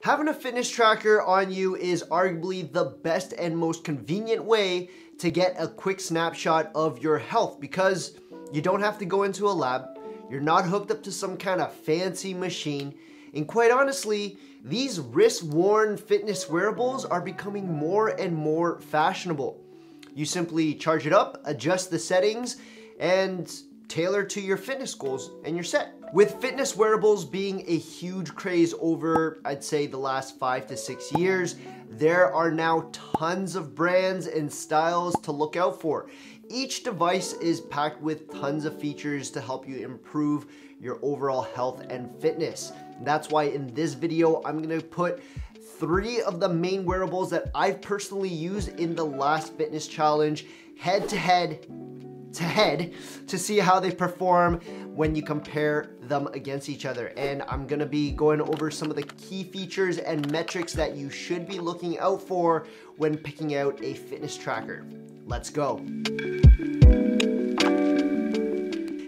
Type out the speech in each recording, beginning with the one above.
Having a fitness tracker on you is arguably the best and most convenient way to get a quick snapshot of your health because you don't have to go into a lab, you're not hooked up to some kind of fancy machine, and quite honestly, these wrist-worn fitness wearables are becoming more and more fashionable. You simply charge it up, adjust the settings, and tailor to your fitness goals, and you're set. With fitness wearables being a huge craze over, I'd say, the last 5 to 6 years, there are now tons of brands and styles to look out for. Each device is packed with tons of features to help you improve your overall health and fitness. That's why in this video, I'm gonna put 3 of the main wearables that I've personally used in the last fitness challenge head to head to see how they perform when you compare them against each other. And I'm gonna be going over some of the key features and metrics that you should be looking out for when picking out a fitness tracker. Let's go.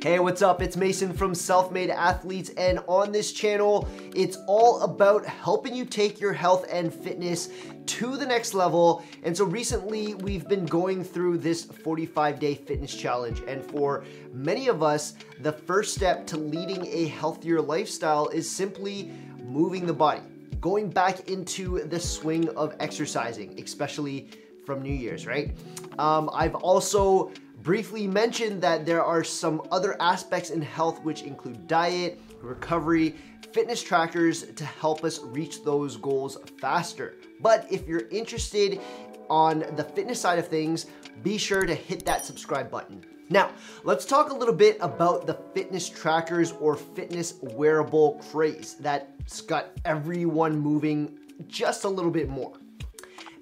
Hey, what's up? It's Mason from Self-Made Athletes, and on this channel, it's all about helping you take your health and fitness to the next level. And so recently, we've been going through this 45-day fitness challenge, and for many of us, the first step to leading a healthier lifestyle is simply moving the body, going back into the swing of exercising, especially from New Year's, right? I've also briefly mentioned that there are some other aspects in health which include diet, recovery, fitness trackers to help us reach those goals faster. But if you're interested on the fitness side of things, be sure to hit that subscribe button. Now, let's talk a little bit about the fitness trackers or fitness wearable craze that's got everyone moving just a little bit more.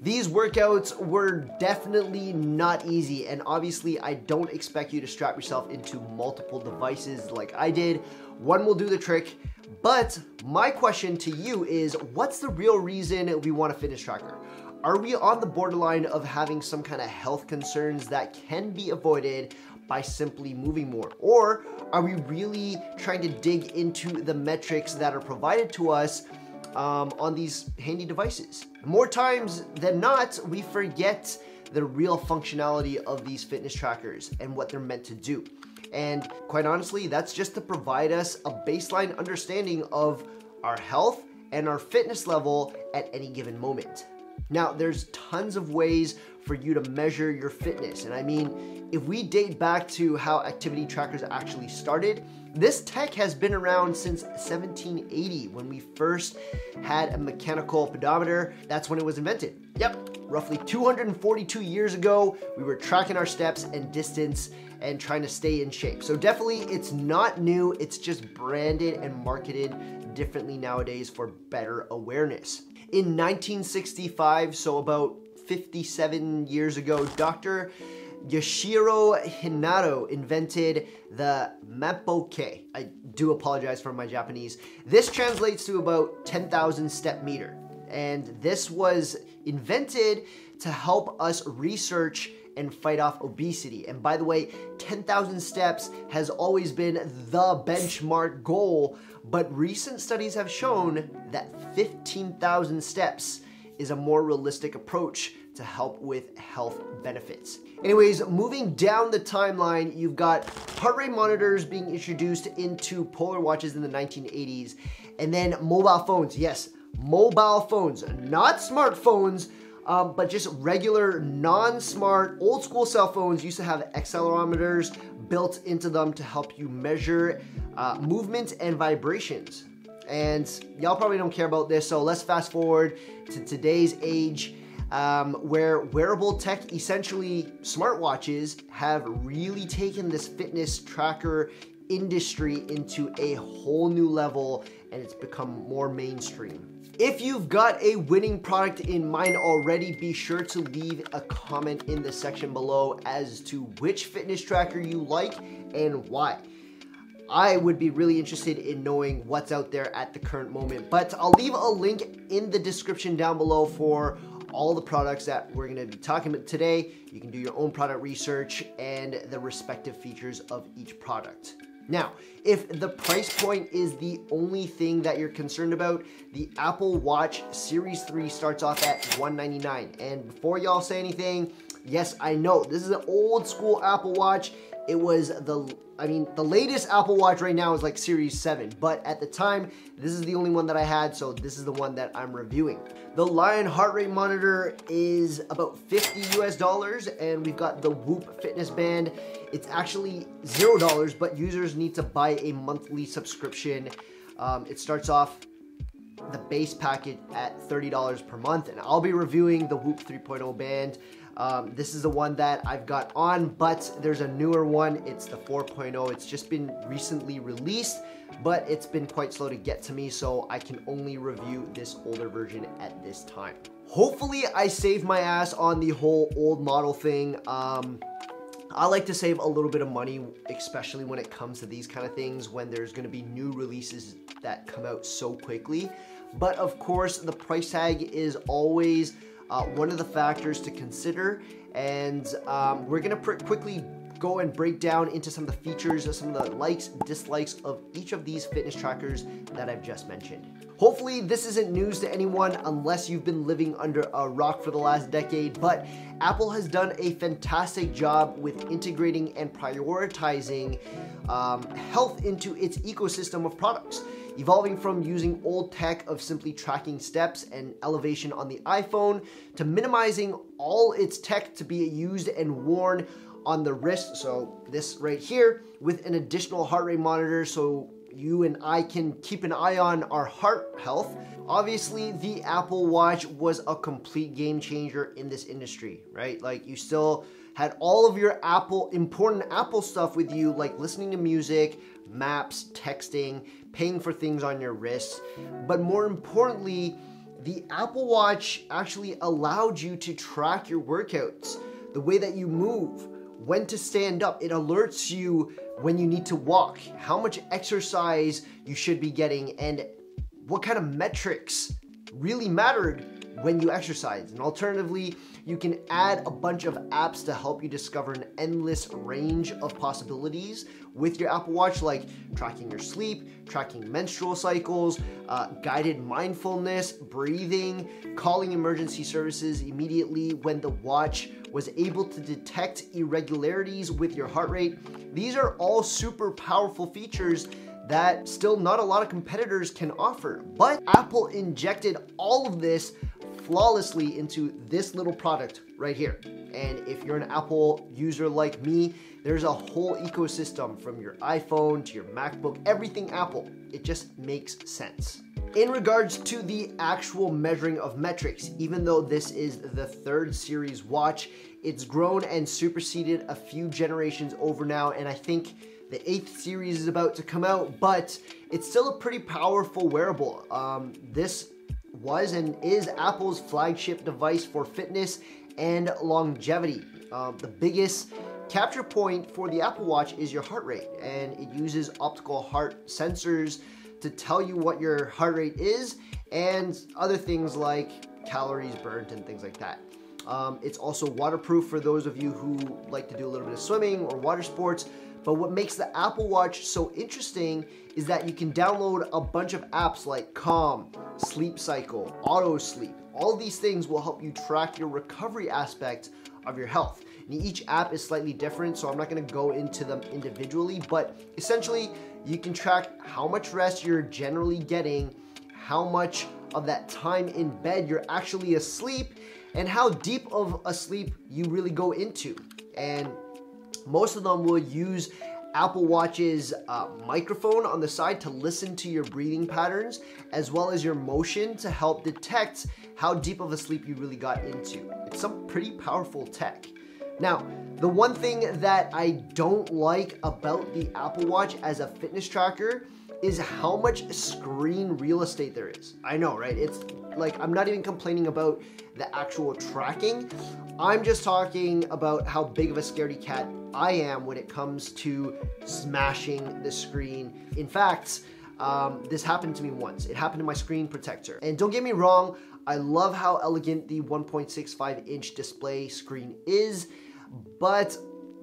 These workouts were definitely not easy, and obviously I don't expect you to strap yourself into multiple devices like I did. One will do the trick, but my question to you is, what's the real reason we want a fitness tracker? Are we on the borderline of having some kind of health concerns that can be avoided by simply moving more? Or are we really trying to dig into the metrics that are provided to us on these handy devices? More times than not, we forget the real functionality of these fitness trackers and what they're meant to do. And quite honestly, that's just to provide us a baseline understanding of our health and our fitness level at any given moment. Now, there's tons of ways for you to measure your fitness. And I mean, if we date back to how activity trackers actually started, this tech has been around since 1780 when we first had a mechanical pedometer. That's when it was invented. Yep, roughly 242 years ago, we were tracking our steps and distance and trying to stay in shape. So definitely it's not new, it's just branded and marketed differently nowadays for better awareness. In 1965, so about 57 years ago, Dr. Yoshiro Hinata invented the Mampoke. I do apologize for my Japanese. This translates to about 10,000 step meter. And this was invented to help us research and fight off obesity. And by the way, 10,000 steps has always been the benchmark goal, but recent studies have shown that 15,000 steps is a more realistic approach to help with health benefits. Anyways, moving down the timeline, you've got heart rate monitors being introduced into polar watches in the 1980s, and then mobile phones. Yes, mobile phones, not smartphones, but just regular non-smart old school cell phones used to have accelerometers built into them to help you measure movement and vibrations. And y'all probably don't care about this, so let's fast forward to today's age, where wearable tech, essentially smartwatches, have really taken this fitness tracker industry into a whole new level, and it's become more mainstream. If you've got a winning product in mind already, be sure to leave a comment in the section below as to which fitness tracker you like and why. I would be really interested in knowing what's out there at the current moment, but I'll leave a link in the description down below for all the products that we're going to be talking about today. You can do your own product research and the respective features of each product. Now, if the price point is the only thing that you're concerned about, the Apple Watch Series 3 starts off at $199. And before y'all say anything, yes, I know, this is an old school Apple Watch. It was the latest Apple Watch right now is like Series 7, but at the time, this is the only one that I had, so this is the one that I'm reviewing. The Lion heart rate monitor is about $50 US, and we've got the Whoop fitness band. It's actually $0, but users need to buy a monthly subscription. It starts off the base package at $30 per month, and I'll be reviewing the Whoop 3.0 band. This is the one that I've got on, but there's a newer one. It's the 4.0. It's just been recently released, but it's been quite slow to get to me, so I can only review this older version at this time. Hopefully I saved my ass on the whole old model thing. I like to save a little bit of money, especially when it comes to these kind of things, when there's going to be new releases that come out so quickly. But of course, the price tag is always one of the factors to consider, and we're gonna quickly go and break down into some of the features, some of the likes, dislikes of each of these fitness trackers that I've just mentioned. Hopefully this isn't news to anyone unless you've been living under a rock for the last decade, but Apple has done a fantastic job with integrating and prioritizing health into its ecosystem of products. Evolving from using old tech of simply tracking steps and elevation on the iPhone to minimizing all its tech to be used and worn on the wrist. So this right here with an additional heart rate monitor so you and I can keep an eye on our heart health. Obviously, the Apple Watch was a complete game changer in this industry, right? Like you still had all of your important Apple stuff with you, like listening to music, maps, texting, paying for things on your wrists. But more importantly, the Apple Watch actually allowed you to track your workouts, the way that you move, when to stand up. It alerts you when you need to walk, how much exercise you should be getting, and what kind of metrics really mattered when you exercise. And alternatively, you can add a bunch of apps to help you discover an endless range of possibilities with your Apple Watch, like tracking your sleep, tracking menstrual cycles, guided mindfulness, breathing, calling emergency services immediately when the watch was able to detect irregularities with your heart rate. These are all super powerful features that still not a lot of competitors can offer, but Apple injected all of this flawlessly into this little product right here. And if you're an Apple user like me, there's a whole ecosystem from your iPhone to your MacBook, everything Apple. It just makes sense. In regards to the actual measuring of metrics, even though this is the 3rd series watch, it's grown and superseded a few generations over now, and I think the 8th series is about to come out, but it's still a pretty powerful wearable. This was and is Apple's flagship device for fitness and longevity. The biggest capture point for the Apple Watch is your heart rate, and it uses optical heart sensors to tell you what your heart rate is and other things like calories burnt and things like that. It's also waterproof for those of you who like to do a little bit of swimming or water sports. But what makes the Apple Watch so interesting is that you can download a bunch of apps like Calm, Sleep Cycle, Auto Sleep. All these things will help you track your recovery aspect of your health. And each app is slightly different, so I'm not going to go into them individually, but essentially you can track how much rest you're generally getting, how much of that time in bed you're actually asleep, and how deep of a sleep you really go into. And most of them will use Apple Watch's microphone on the side to listen to your breathing patterns, as well as your motion to help detect how deep of a sleep you really got into. It's some pretty powerful tech. Now, the one thing that I don't like about the Apple Watch as a fitness tracker is how much screen real estate there is. I know, right? It's like, I'm not even complaining about the actual tracking. I'm just talking about how big of a scaredy cat I am when it comes to smashing the screen. In fact, this happened to me once. It happened to my screen protector. And don't get me wrong, I love how elegant the 1.65-inch display screen is, but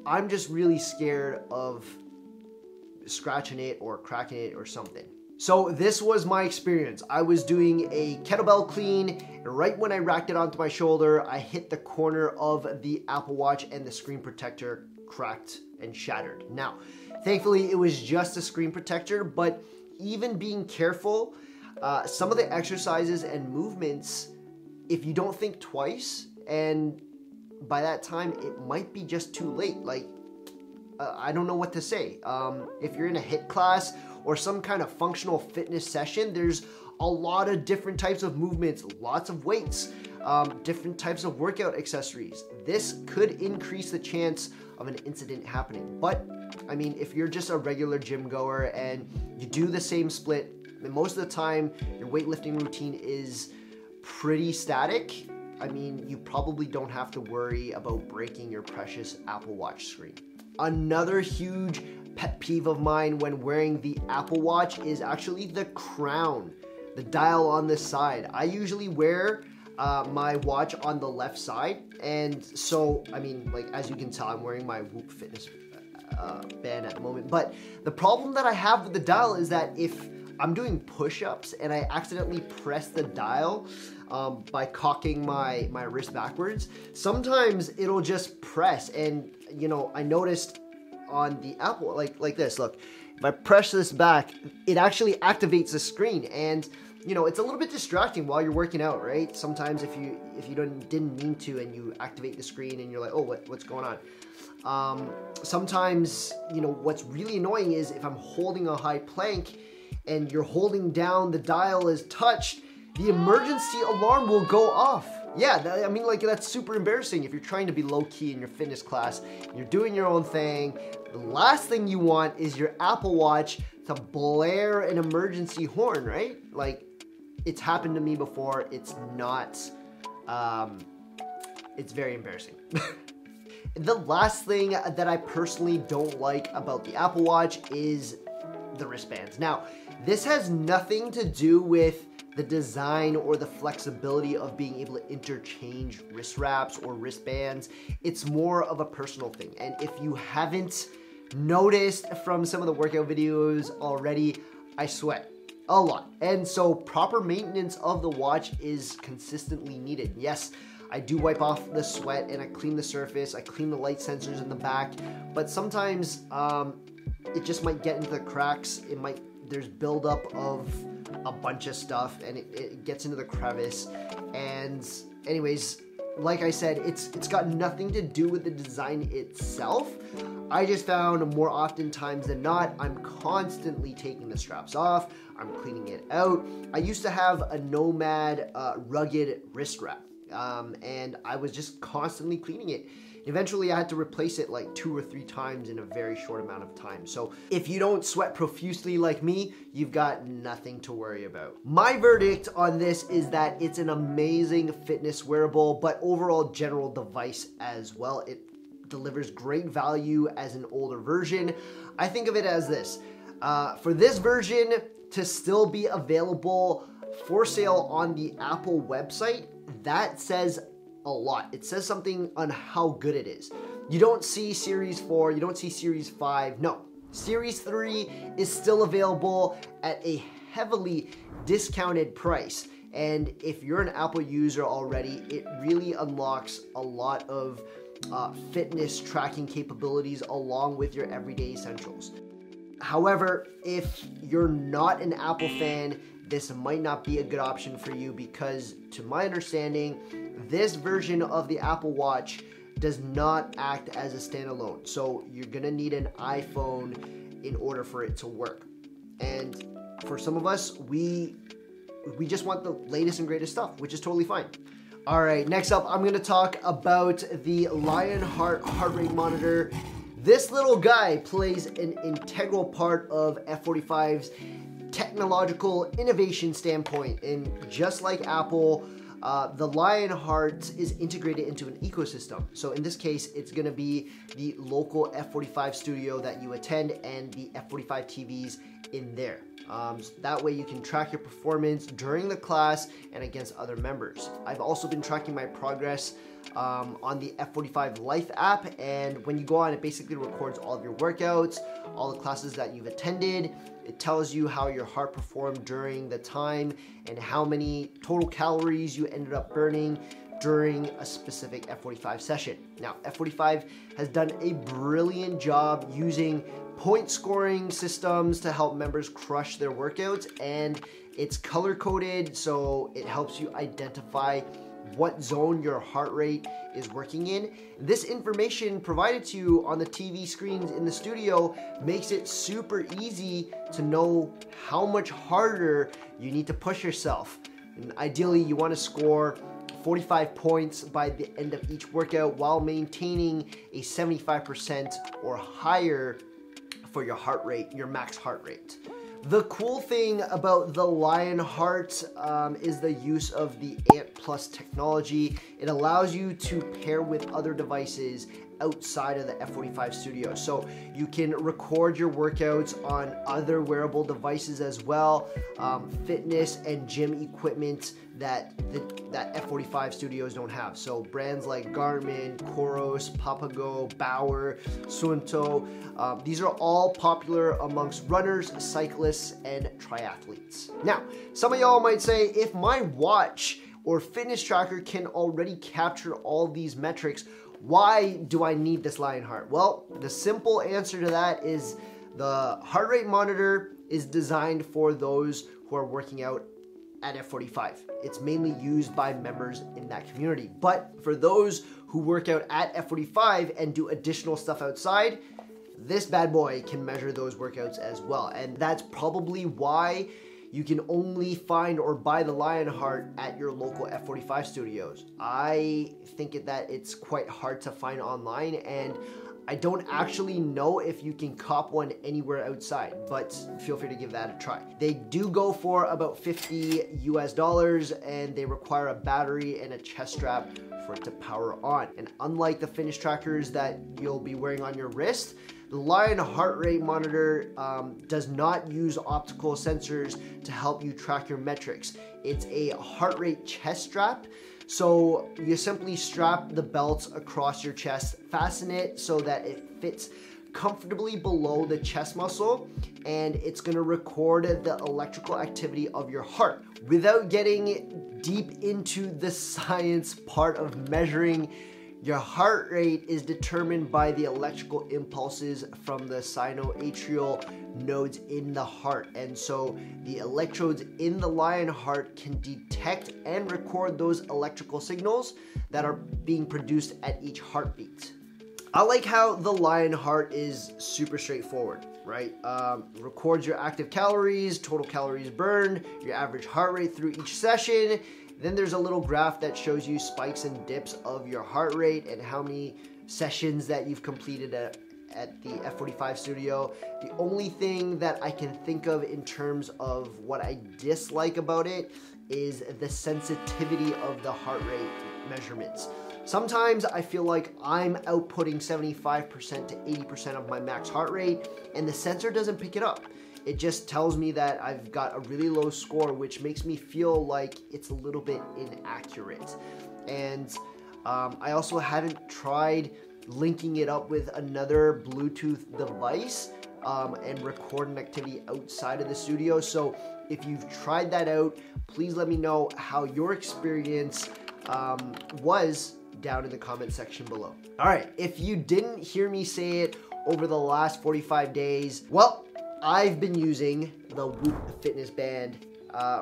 I'm just really scared of scratching it or cracking it or something. So this was my experience. I was doing a kettlebell clean, and right when I racked it onto my shoulder, I hit the corner of the Apple Watch and the screen protector cracked and shattered. Now, thankfully it was just a screen protector, but even being careful, some of the exercises and movements, if you don't think twice, and by that time it might be just too late. Like, I don't know what to say. If you're in a HIIT class or some kind of functional fitness session, there's a lot of different types of movements, lots of weights, different types of workout accessories. This could increase the chance of an incident happening. But I mean, if you're just a regular gym goer and you do the same split, and most of the time your weightlifting routine is pretty static, I mean, you probably don't have to worry about breaking your precious Apple Watch screen. Another huge pet peeve of mine when wearing the Apple Watch is actually the crown, the dial on this side. I usually wear my watch on the left side, and so, I mean, like, as you can tell, I'm wearing my Whoop Fitness band at the moment. But the problem that I have with the dial is that if I'm doing push-ups and I accidentally press the dial by cocking my wrist backwards, sometimes it'll just press. And you know, I noticed on the Apple, like this, look, if I press this back, it actually activates the screen, and you know, it's a little bit distracting while you're working out, right? Sometimes if you didn't mean to and you activate the screen and you're like, oh, what's going on? Sometimes, you know, what's really annoying is if I'm holding a high plank and you're holding down, the dial is touched, the emergency alarm will go off. Yeah, I mean, like, that's super embarrassing if you're trying to be low-key in your fitness class, you're doing your own thing. The last thing you want is your Apple Watch to blare an emergency horn, right? Like, it's happened to me before. It's not, it's very embarrassing. The last thing that I personally don't like about the Apple Watch is the wristbands. Now, this has nothing to do with the design or the flexibility of being able to interchange wrist wraps or wristbands. It's more of a personal thing. And if you haven't noticed from some of the workout videos already, I sweat a lot. And so proper maintenance of the watch is consistently needed. Yes, I do wipe off the sweat and I clean the surface, I clean the light sensors in the back, but sometimes it just might get into the cracks. There's buildup of a bunch of stuff and it gets into the crevice. And anyways, like I said, it's got nothing to do with the design itself. I just found more often times than not, I'm constantly taking the straps off, I'm cleaning it out. I used to have a Nomad rugged wrist wrap, and I was just constantly cleaning it. Eventually I had to replace it like 2 or 3 times in a very short amount of time. So if you don't sweat profusely like me, you've got nothing to worry about. My verdict on this is that it's an amazing fitness wearable, but overall general device as well. It delivers great value as an older version. I think of it as this. For this version to still be available for sale on the Apple website, that says a lot. It says something on how good it is. You don't see Series 4, you don't see Series 5, no. Series 3 is still available at a heavily discounted price. And if you're an Apple user already, it really unlocks a lot of fitness tracking capabilities along with your everyday essentials. However, if you're not an Apple fan, this might not be a good option for you because, to my understanding, this version of the Apple Watch does not act as a standalone. So you're gonna need an iPhone in order for it to work. And for some of us, we just want the latest and greatest stuff, which is totally fine. All right, next up, I'm gonna talk about the Lionheart heart rate monitor. This little guy plays an integral part of F45's technological innovation standpoint, and just like Apple, the Lionheart is integrated into an ecosystem. So in this case, it's going to be the local F45 studio that you attend and the F45 TVs in there. That way you can track your performance during the class and against other members. I've also been tracking my progress on the F45 Life app, and when you go on, it basically records all of your workouts, all the classes that you've attended. It tells you how your heart performed during the time and how many total calories you ended up burning during a specific F45 session. Now, F45 has done a brilliant job using point scoring systems to help members crush their workouts, and it's color coded, so it helps you identify what zone your heart rate is working in. This information provided to you on the TV screens in the studio makes it super easy to know how much harder you need to push yourself. And ideally, you want to score 45 points by the end of each workout while maintaining a 75% or higher for your heart rate, your max heart rate. The cool thing about the Lionheart is the use of the Ant Plus technology. It allows you to pair with other devices outside of the F45 studio. So you can record your workouts on other wearable devices as well, fitness and gym equipment that F45 studios don't have. So brands like Garmin, Coros, Papago, Bauer, Suunto, these are all popular amongst runners, cyclists, and triathletes. Now, some of y'all might say, if my watch or fitness tracker can already capture all these metrics, why do I need this Lionheart? Well, the simple answer to that is the heart rate monitor is designed for those who are working out at F45. It's mainly used by members in that community. But for those who work out at F45 and do additional stuff outside, this bad boy can measure those workouts as well. And that's probably why you can only find or buy the Lionheart at your local F45 studios. I think that it's quite hard to find online, and I don't actually know if you can cop one anywhere outside, but feel free to give that a try. They do go for about $50 US, and they require a battery and a chest strap for it to power on. And unlike the fitness trackers that you'll be wearing on your wrist, the Lionheart heart rate monitor does not use optical sensors to help you track your metrics. It's a heart rate chest strap. So you simply strap the belts across your chest, fasten it so that it fits comfortably below the chest muscle, and it's gonna record the electrical activity of your heart. Without getting deep into the science part of measuring, your heart rate is determined by the electrical impulses from the sinoatrial nodes in the heart. And so the electrodes in the Lionheart can detect and record those electrical signals that are being produced at each heartbeat. I like how the Lionheart is super straightforward, right? Records your active calories, total calories burned, your average heart rate through each session. Then there's a little graph that shows you spikes and dips of your heart rate and how many sessions that you've completed at the F45 studio. The only thing that I can think of in terms of what I dislike about it is the sensitivity of the heart rate measurements. Sometimes I feel like I'm outputting 75% to 80% of my max heart rate, and the sensor doesn't pick it up. It just tells me that I've got a really low score, which makes me feel like it's a little bit inaccurate. And I also haven't tried linking it up with another Bluetooth device and recording activity outside of the studio. So if you've tried that out, please let me know how your experience was down in the comment section below. All right, if you didn't hear me say it over the last 45 days, well, I've been using the Whoop fitness band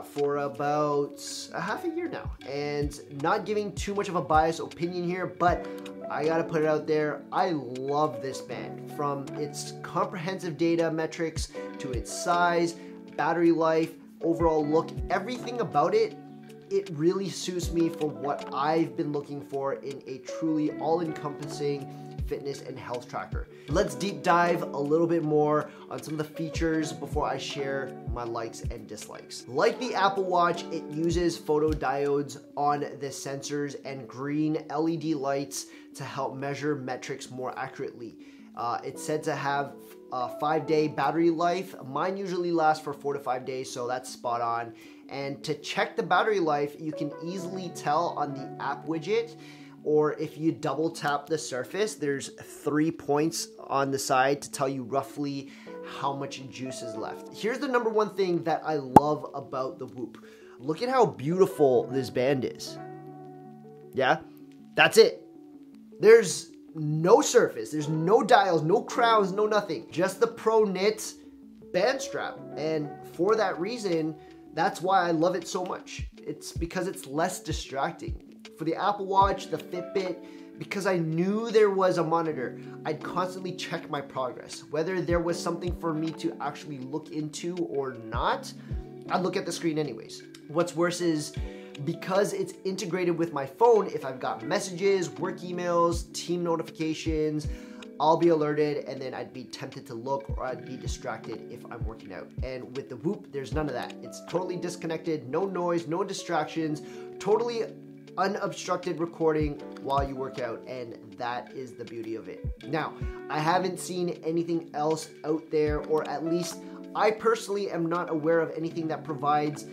for about a half a year now, and not giving too much of a biased opinion here, but I gotta put it out there, I love this band. From its comprehensive data metrics to its size, battery life, overall look, everything about it, it really suits me for what I've been looking for in a truly all-encompassing fitness and health tracker. Let's deep dive a little bit more on some of the features before I share my likes and dislikes. Like the Apple Watch, it uses photodiodes on the sensors and green LED lights to help measure metrics more accurately. It's said to have a 5-day battery life. Mine usually lasts for 4 to 5 days, so that's spot on. And to check the battery life, you can easily tell on the app widget, or if you double tap the surface, there's 3 points on the side to tell you roughly how much juice is left. Here's the number one thing that I love about the Whoop. Look at how beautiful this band is. Yeah, that's it. There's no surface, there's no dials, no crowns, no nothing. Just the Pro Knit band strap. And for that reason, that's why I love it so much. It's because it's less distracting. For the Apple Watch, the Fitbit, because I knew there was a monitor, I'd constantly check my progress. Whether there was something for me to actually look into or not, I'd look at the screen anyways. What's worse is, because it's integrated with my phone, if I've got messages, work emails, team notifications, I'll be alerted, and then I'd be tempted to look, or I'd be distracted if I'm working out. And with the Whoop, there's none of that. It's totally disconnected, no noise, no distractions, totally unobstructed recording while you work out, and that is the beauty of it. Now, I haven't seen anything else out there, or at least I personally am not aware of anything that provides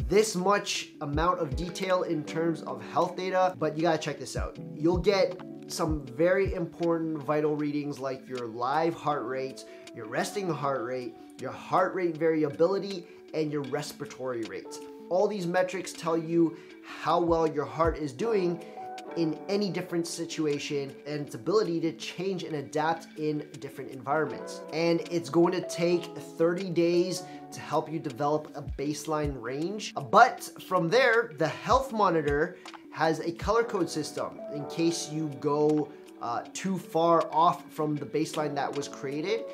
this much amount of detail in terms of health data, but you gotta check this out. You'll get some very important vital readings like your live heart rate, your resting heart rate, your heart rate variability, and your respiratory rate. All these metrics tell you how well your heart is doing in any different situation and its ability to change and adapt in different environments. And it's going to take 30 days to help you develop a baseline range. But from there, the health monitor has a color code system in case you go too far off from the baseline that was created.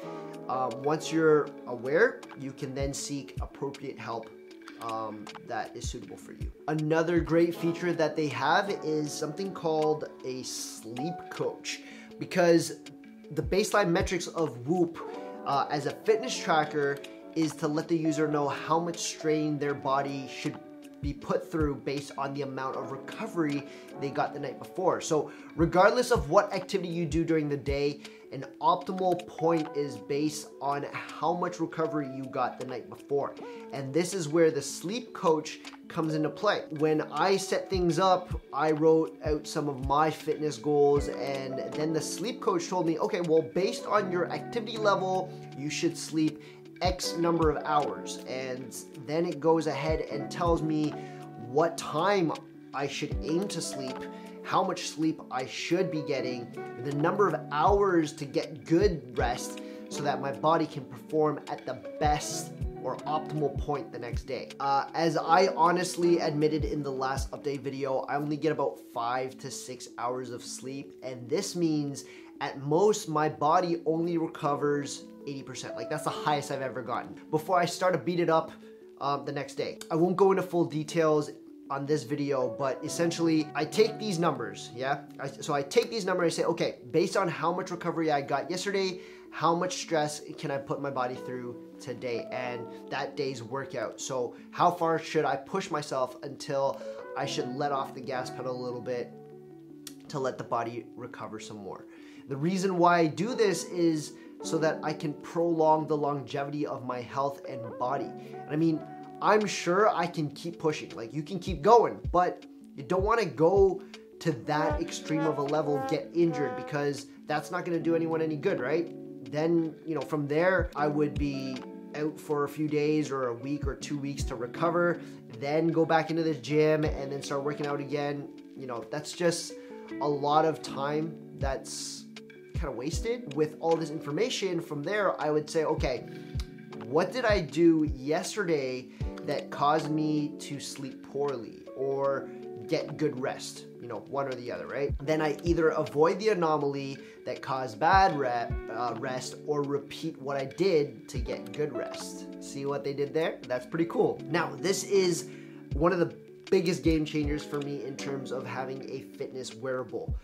Once you're aware, you can then seek appropriate help that is suitable for you. Another great feature that they have is something called a sleep coach, because the baseline metrics of Whoop as a fitness tracker is to let the user know how much strain their body should be put through based on the amount of recovery they got the night before. So regardless of what activity you do during the day, an optimal point is based on how much recovery you got the night before. And this is where the sleep coach comes into play. When I set things up, I wrote out some of my fitness goals, and then the sleep coach told me, okay, well, based on your activity level, you should sleep X number of hours. And then it goes ahead and tells me what time I should aim to sleep, how much sleep I should be getting, the number of hours to get good rest so that my body can perform at the best or optimal point the next day. As I honestly admitted in the last update video, I only get about 5 to 6 hours of sleep, and this means at most my body only recovers 80%. Like, that's the highest I've ever gotten before I start to beat it up the next day. I won't go into full details on this video, but essentially I take these numbers, yeah? So I take these numbers, I say, okay, based on how much recovery I got yesterday, how much stress can I put my body through today and that day's workout? So how far should I push myself until I should let off the gas pedal a little bit to let the body recover some more? The reason why I do this is so that I can prolong the longevity of my health and body. And I mean, I'm sure I can keep pushing, like you can keep going, but you don't want to go to that extreme of a level, get injured, because that's not going to do anyone any good, right? Then, you know, from there, I would be out for a few days or a week or 2 weeks to recover, then go back into the gym and then start working out again. You know, that's just a lot of time that's kind of wasted. With all this information from there, I would say, okay, what did I do yesterday that caused me to sleep poorly or get good rest? You know, one or the other, right? Then I either avoid the anomaly that caused bad rest or repeat what I did to get good rest. See what they did there? That's pretty cool. Now, this is one of the biggest game changers for me in terms of having a fitness wearable.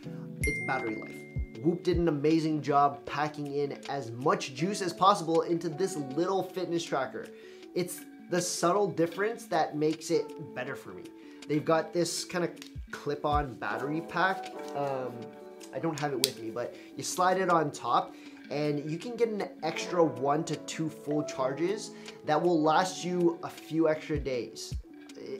It's battery life. Whoop did an amazing job packing in as much juice as possible into this little fitness tracker. It's the subtle difference that makes it better for me. They've got this kind of clip-on battery pack. I don't have it with me, but you slide it on top and you can get an extra 1 to 2 full charges that will last you a few extra days.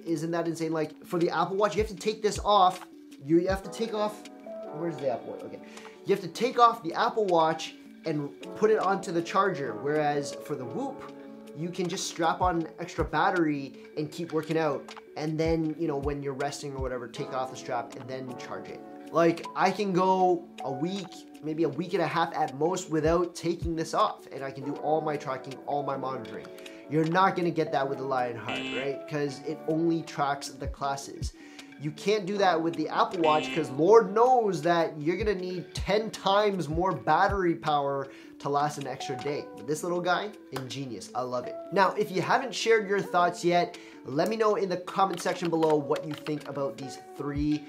Isn't that insane? Like for the Apple Watch, you have to take this off. You have to take off, where's the Apple Watch? Okay. You have to take off the Apple Watch and put it onto the charger. Whereas for the Whoop, you can just strap on an extra battery and keep working out. And then, you know, when you're resting or whatever, take off the strap and then charge it. Like I can go a week, maybe a week and a half at most without taking this off. And I can do all my tracking, all my monitoring. You're not gonna get that with the Lionheart, right? Because it only tracks the classes. You can't do that with the Apple Watch because Lord knows that you're gonna need 10 times more battery power to last an extra day. This little guy, ingenious, I love it. Now, if you haven't shared your thoughts yet, let me know in the comment section below what you think about these 3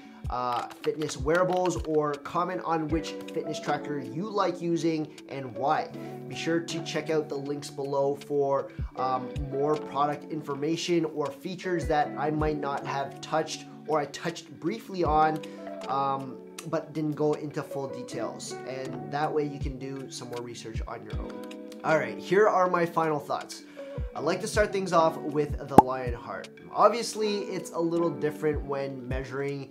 fitness wearables, or comment on which fitness tracker you like using and why. Be sure to check out the links below for more product information or features that I might not have touched or I touched briefly on, but didn't go into full details. And that way you can do some more research on your own. All right, here are my final thoughts. I'd like to start things off with the Lionheart. Obviously, it's a little different when measuring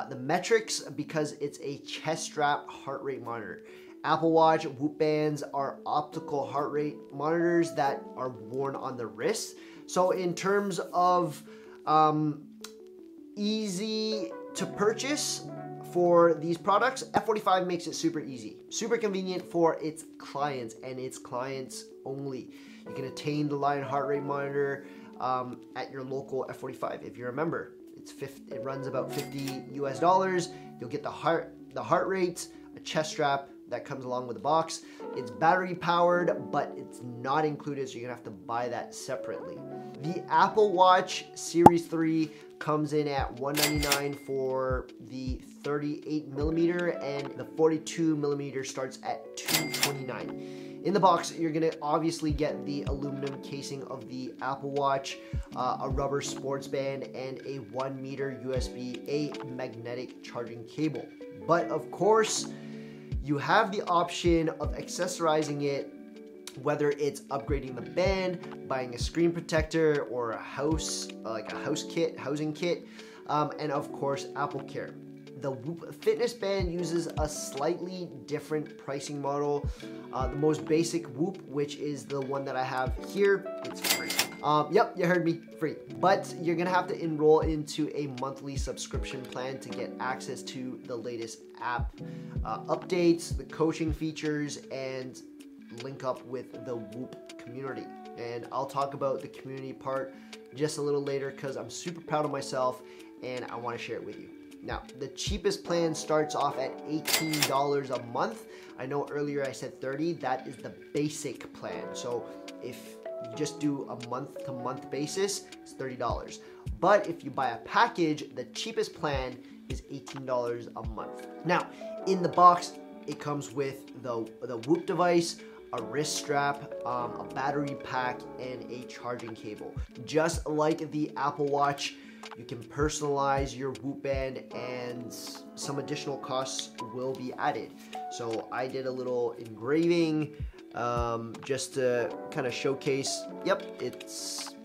the metrics because it's a chest strap heart rate monitor. Apple Watch Whoop bands are optical heart rate monitors that are worn on the wrist. So in terms of easy to purchase for these products, F45 makes it super easy, super convenient for its clients and its clients only. You can attain the Lion heart rate monitor at your local F45 if you're a member. It runs about $50 US. You'll get the heart rate, a chest strap that comes along with the box. It's battery powered, but it's not included, so you're gonna have to buy that separately. The Apple Watch Series 3 comes in at $199 for the 38mm, and the 42mm starts at $229. In the box, you're gonna obviously get the aluminum casing of the Apple Watch, a rubber sports band, and a 1 meter USB-A magnetic charging cable. But of course, you have the option of accessorizing it, whether it's upgrading the band, buying a screen protector, or a housing kit, and of course, Apple Care. The Whoop fitness band uses a slightly different pricing model. The most basic Whoop, which is the one that I have here, it's free. Yep, you heard me, free. But you're gonna have to enroll into a monthly subscription plan to get access to the latest app updates, the coaching features, and link up with the Whoop community. And I'll talk about the community part just a little later because I'm super proud of myself and I want to share it with you. Now, the cheapest plan starts off at $18 a month. I know earlier I said $30. That is the basic plan. So if you just do a month-to-month basis, it's $30. But if you buy a package, the cheapest plan is $18 a month. Now, in the box, it comes with the Whoop device, a wrist strap, a battery pack, and a charging cable. Just like the Apple Watch, you can personalize your Whoop band and some additional costs will be added. So I did a little engraving just to kind of showcase, yep, it's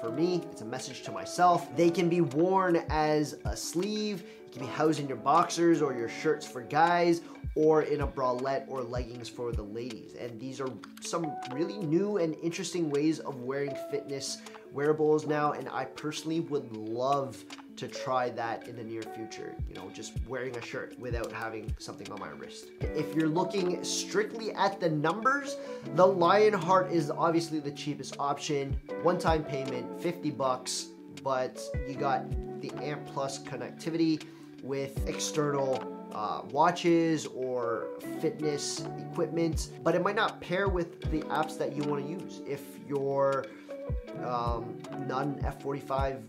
for me, it's a message to myself. They can be worn as a sleeve, it can be housed in your boxers or your shirts for guys, or in a bralette or leggings for the ladies. And these are some really new and interesting ways of wearing fitness wearables now, and I personally would love to try that in the near future, you know, just wearing a shirt without having something on my wrist. If you're looking strictly at the numbers, the Lionheart is obviously the cheapest option. One-time payment, $50, but you got the AMP Plus connectivity with external watches or fitness equipment, but it might not pair with the apps that you want to use. If you're not an F45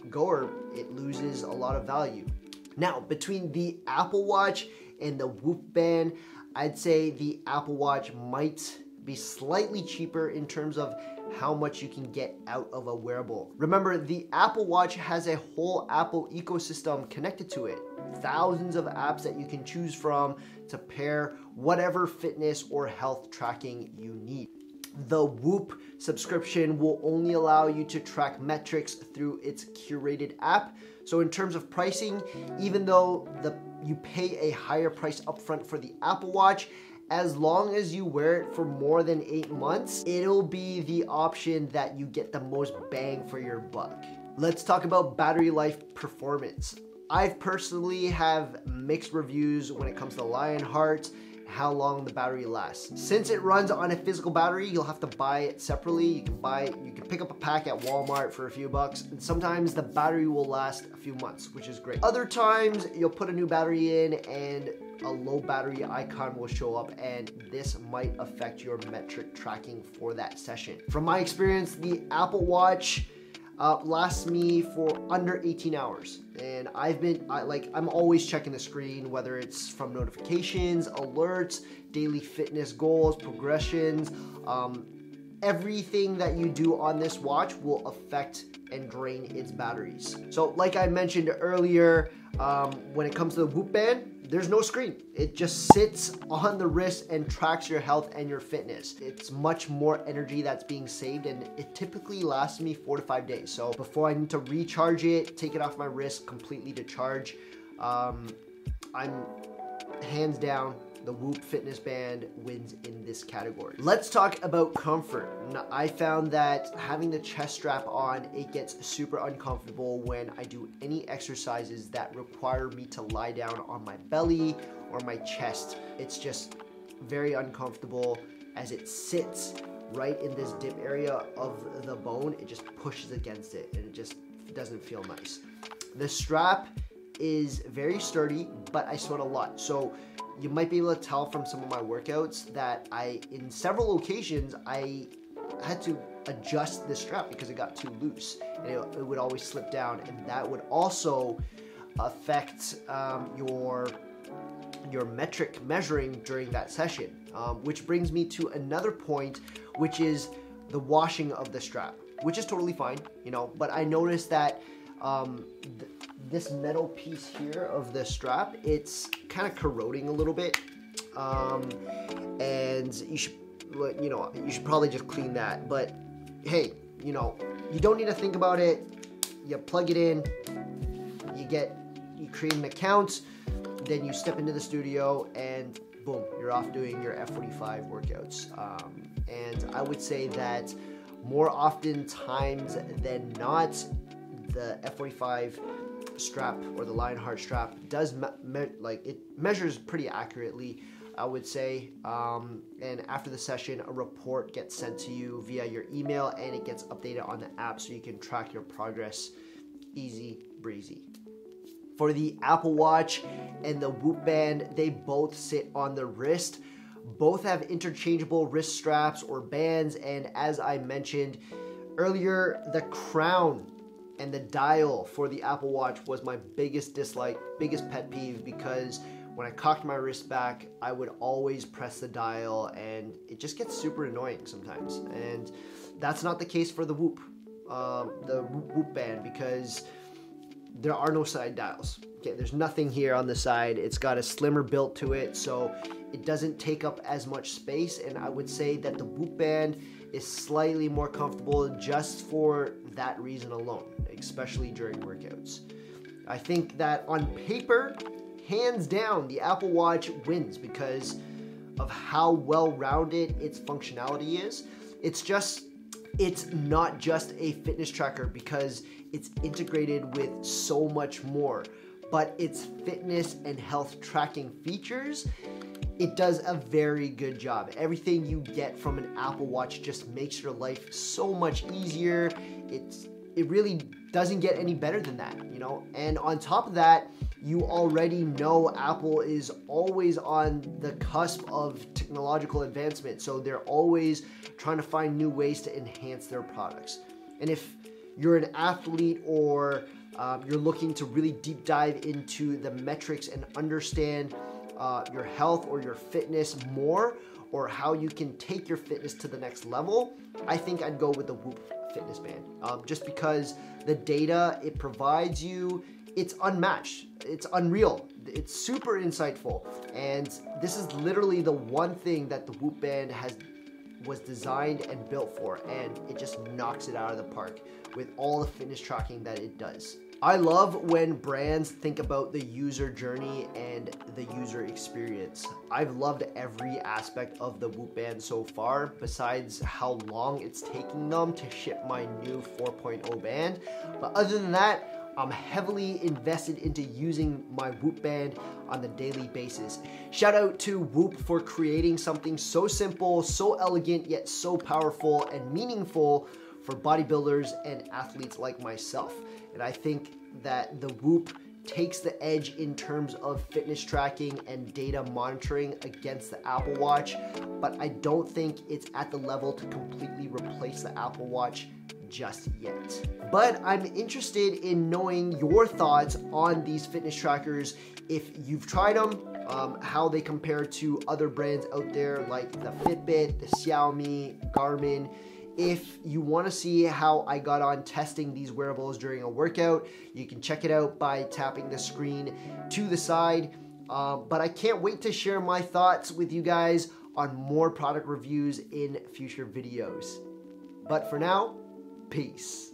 goer, it loses a lot of value. Now, between the Apple Watch and the Whoop band, I'd say the Apple Watch might be slightly cheaper in terms of how much you can get out of a wearable. Remember, the Apple Watch has a whole Apple ecosystem connected to it. Thousands of apps that you can choose from to pair whatever fitness or health tracking you need. The Whoop subscription will only allow you to track metrics through its curated app. So in terms of pricing, even though you pay a higher price upfront for the Apple Watch, as long as you wear it for more than 8 months, it'll be the option that you get the most bang for your buck. Let's talk about battery life performance. I personally have mixed reviews when it comes to Lionheart, how long the battery lasts. Since it runs on a physical battery, you'll have to buy it separately. You can pick up a pack at Walmart for a few bucks, and sometimes the battery will last a few months, which is great. Other times, you'll put a new battery in and a low battery icon will show up, and this might affect your metric tracking for that session. From my experience, the Apple Watch lasts me for under 18 hours. And I'm always checking the screen, whether it's from notifications, alerts, daily fitness goals, progressions. Everything that you do on this watch will affect and drain its batteries. So like I mentioned earlier, when it comes to the Whoop band, there's no screen. It just sits on the wrist and tracks your health and your fitness. It's much more energy that's being saved, and it typically lasts me 4 to 5 days. So before I need to recharge it, take it off my wrist completely to charge, I'm hands down, the Whoop fitness band wins in this category. Let's talk about comfort. Now, I found that having the chest strap on, it gets super uncomfortable when I do any exercises that require me to lie down on my belly or my chest. It's just very uncomfortable as it sits right in this dip area of the bone. It just pushes against it and it just doesn't feel nice. The strap is very sturdy, but I sweat a lot. So you might be able to tell from some of my workouts that in several occasions, I had to adjust the strap because it got too loose and it would always slip down, and that would also affect your metric measuring during that session, which brings me to another point, which is the washing of the strap, which is totally fine, but I noticed that this metal piece here of the strap, it's kind of corroding a little bit, and you should probably just clean that. But hey, you don't need to think about it. You plug it in, you create an account, then you step into the studio, and boom, you're off doing your F45 workouts. And I would say that more often times than not, the F45 strap or the Lionheart strap does it measures pretty accurately, I would say, and after the session a report gets sent to you via your email and it gets updated on the app so you can track your progress. Easy breezy. For the Apple Watch and the Whoop band, they both sit on the wrist. Both have interchangeable wrist straps or bands, and as I mentioned earlier, the crown and the dial for the Apple Watch was my biggest dislike, biggest pet peeve, because when I cocked my wrist back, I would always press the dial and it just gets super annoying sometimes. And that's not the case for the Whoop band, because there are no side dials. Okay, there's nothing here on the side. It's got a slimmer build to it, so it doesn't take up as much space, and I would say that the Whoop band is slightly more comfortable just for that reason alone, especially during workouts. I think that on paper, hands down, the Apple Watch wins because of how well-rounded its functionality is. It's not just a fitness tracker because it's integrated with so much more, but its fitness and health tracking features, it does a very good job. Everything you get from an Apple Watch just makes your life so much easier. It really doesn't get any better than that, And on top of that, you already know Apple is always on the cusp of technological advancement, so they're always trying to find new ways to enhance their products. And if you're an athlete or you're looking to really deep dive into the metrics and understand your health or your fitness more, or how you can take your fitness to the next level, I think I'd go with the Whoop fitness band. Just because the data it provides you, it's unmatched, it's unreal, it's super insightful, and this is literally the one thing that the Whoop band was designed and built for, and it just knocks it out of the park with all the fitness tracking that it does. I love when brands think about the user journey and the user experience. I've loved every aspect of the Whoop band so far, besides how long it's taking them to ship my new 4.0 band. But other than that, I'm heavily invested into using my Whoop band on the daily basis. Shout out to Whoop for creating something so simple, so elegant, yet so powerful and meaningful for bodybuilders and athletes like myself. And I think that the Whoop takes the edge in terms of fitness tracking and data monitoring against the Apple Watch, but I don't think it's at the level to completely replace the Apple Watch just yet. But I'm interested in knowing your thoughts on these fitness trackers, if you've tried them, how they compare to other brands out there like the Fitbit, the Xiaomi, Garmin. If you want to see how I got on testing these wearables during a workout, you can check it out by tapping the screen to the side. But I can't wait to share my thoughts with you guys on more product reviews in future videos. But for now, peace.